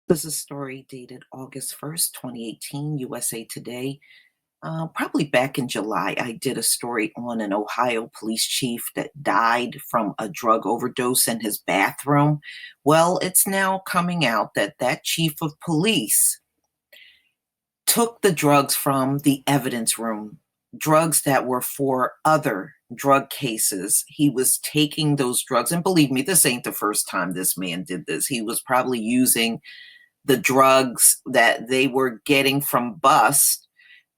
This is a story dated August 1st, 2018, USA Today. Probably back in July, I did a story on an Ohio police chief that died from a drug overdose in his bathroom. Well, it's now coming out that that chief of police took the drugs from the evidence room, drugs that were for other drug cases. He was taking those drugs, and believe me, this ain't the first time this man did this. He was probably using the drugs that they were getting from bust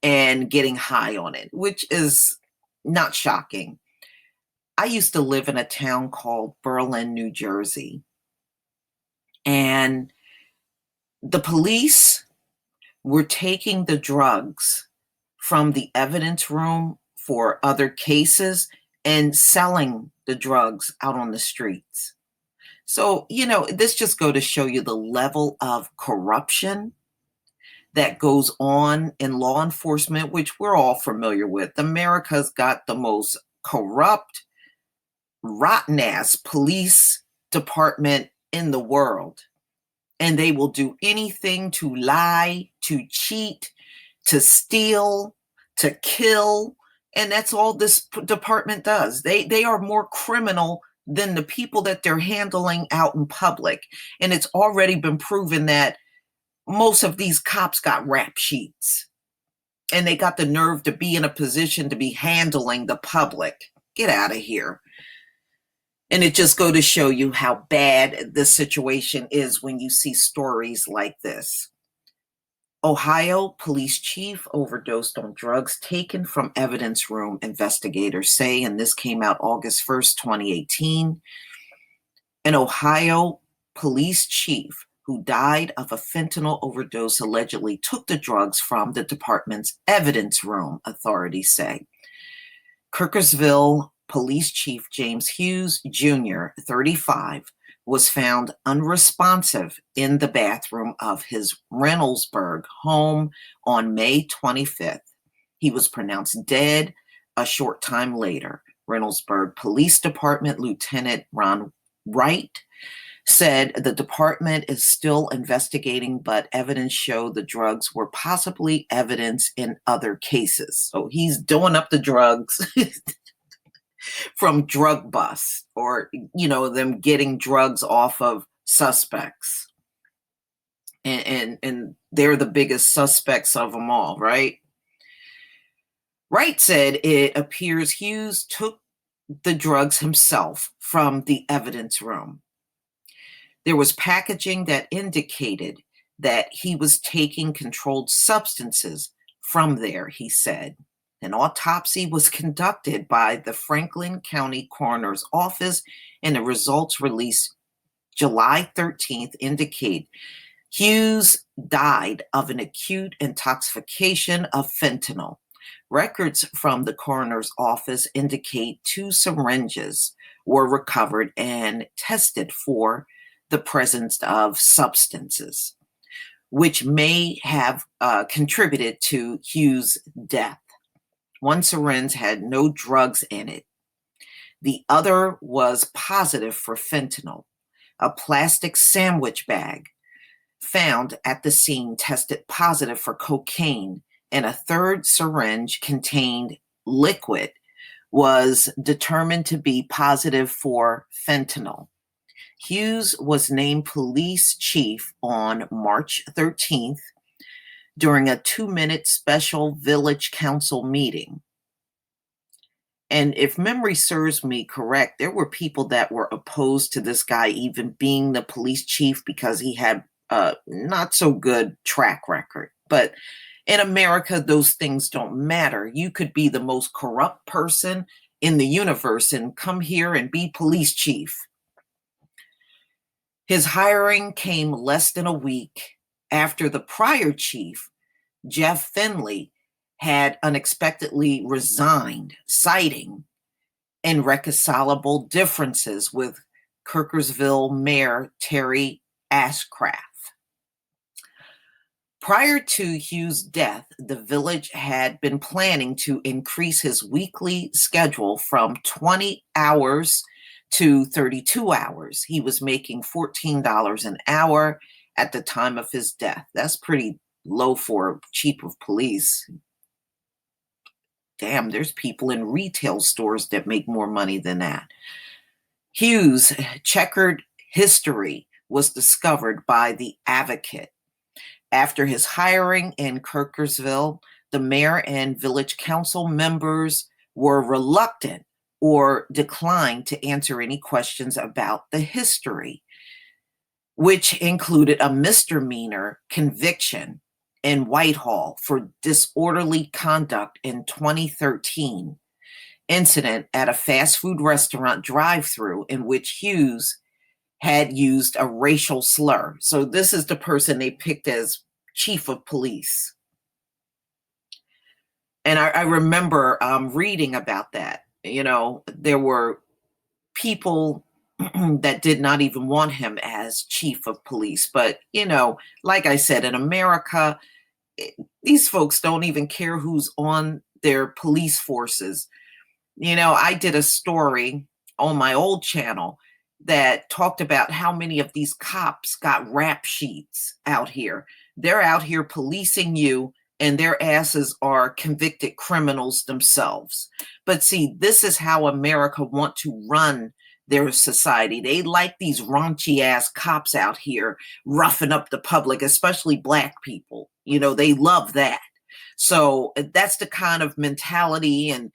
and getting high on it, which is not shocking. I used to live in a town called Berlin, New Jersey, and the police were taking the drugs from the evidence room for other cases and selling the drugs out on the streets. So, this just go to show you the level of corruption that goes on in law enforcement, which we're all familiar with. America's got the most corrupt, rotten ass police department in the world. And they will do anything to lie, to cheat, to steal, to kill. And that's all this department does. They are more criminal than the people that they're handling out in public. And it's already been proven that most of these cops got rap sheets and they got the nerve to be in a position to be handling the public. Get out of here. And it just go to show you how bad the situation is when you see stories like this. Ohio police chief overdosed on drugs taken from evidence room, investigators say, and this came out August 1st, 2018. An Ohio police chief who died of a fentanyl overdose allegedly took the drugs from the department's evidence room, authorities say. Kirkersville Police Chief James Hughes Jr., 35, was found unresponsive in the bathroom of his Reynoldsburg home on May 25th. He was pronounced dead a short time later. Reynoldsburg Police Department Lieutenant Ron Wright said the department is still investigating, but evidence showed the drugs were possibly evidence in other cases. So he's doing up the drugs from drug busts or, them getting drugs off of suspects. And they're the biggest suspects of them all, right? Wright said it appears Hughes took the drugs himself from the evidence room. There was packaging that indicated that he was taking controlled substances from there, he said. An autopsy was conducted by the Franklin County Coroner's Office, and the results released July 13th indicate Hughes died of an acute intoxication of fentanyl. Records from the coroner's office indicate 2 syringes were recovered and tested for the presence of substances, which may have contributed to Hughes' death. One syringe had no drugs in it. The other was positive for fentanyl. A plastic sandwich bag found at the scene tested positive for cocaine, and a third syringe contained liquid was determined to be positive for fentanyl. Hughes was named police chief on March 13th during a 2-minute special village council meeting. And if memory serves me correct, there were people that were opposed to this guy even being the police chief because he had a not so good track record. But in America, those things don't matter. You could be the most corrupt person in the universe and come here and be police chief. His hiring came less than a week after the prior chief, Jeff Finley, had unexpectedly resigned, citing irreconcilable differences with Kirkersville Mayor Terry Ashcraft. Prior to Hughes' death, the village had been planning to increase his weekly schedule from 20 hours to 32 hours. He was making $14 an hour at the time of his death. That's pretty low for chief of police. Damn, there's people in retail stores that make more money than that. Hughes' checkered history was discovered by the Advocate. After his hiring in Kirkersville, the mayor and village council members were reluctant or declined to answer any questions about the history, which included a misdemeanor conviction in Whitehall for disorderly conduct in 2013 incident at a fast food restaurant drive-through in which Hughes had used a racial slur. So this is the person they picked as chief of police. And I remember reading about that. You know, there were people that did not even want him as chief of police. But, you know, like I said, in America, these folks don't even care who's on their police forces. You know, I did a story on my old channel that talked about how many of these cops got rap sheets out here. They're out here policing you, and their asses are convicted criminals themselves. But see, this is how America want to run their society. They like these raunchy ass cops out here roughing up the public, especially black people. You know, they love that. So that's the kind of mentality and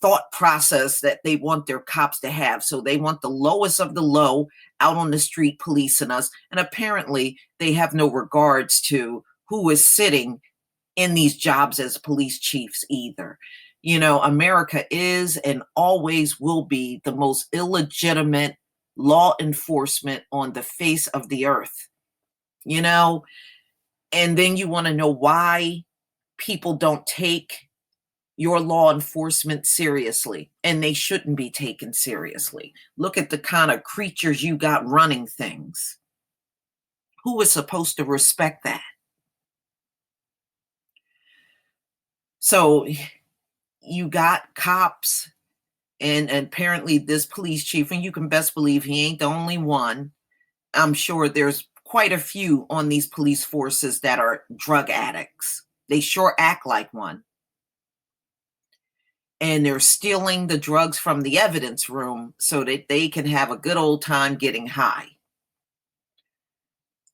thought process that they want their cops to have. So they want the lowest of the low out on the street policing us. And apparently they have no regards to who is sitting in these jobs as police chiefs either. You know, America is and always will be the most illegitimate law enforcement on the face of the earth. You know, and then you want to know why people don't take your law enforcement seriously, and they shouldn't be taken seriously. Look at the kind of creatures you got running things. Who is supposed to respect that? So you got cops and apparently this police chief, and you can best believe he ain't the only one. I'm sure there's quite a few on these police forces that are drug addicts. They sure act like one. And they're stealing the drugs from the evidence room so that they can have a good old time getting high.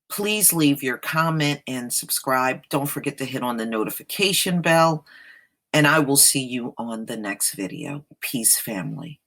Please leave your comment and subscribe. Don't forget to hit on the notification bell, and I will see you on the next video. Peace, family.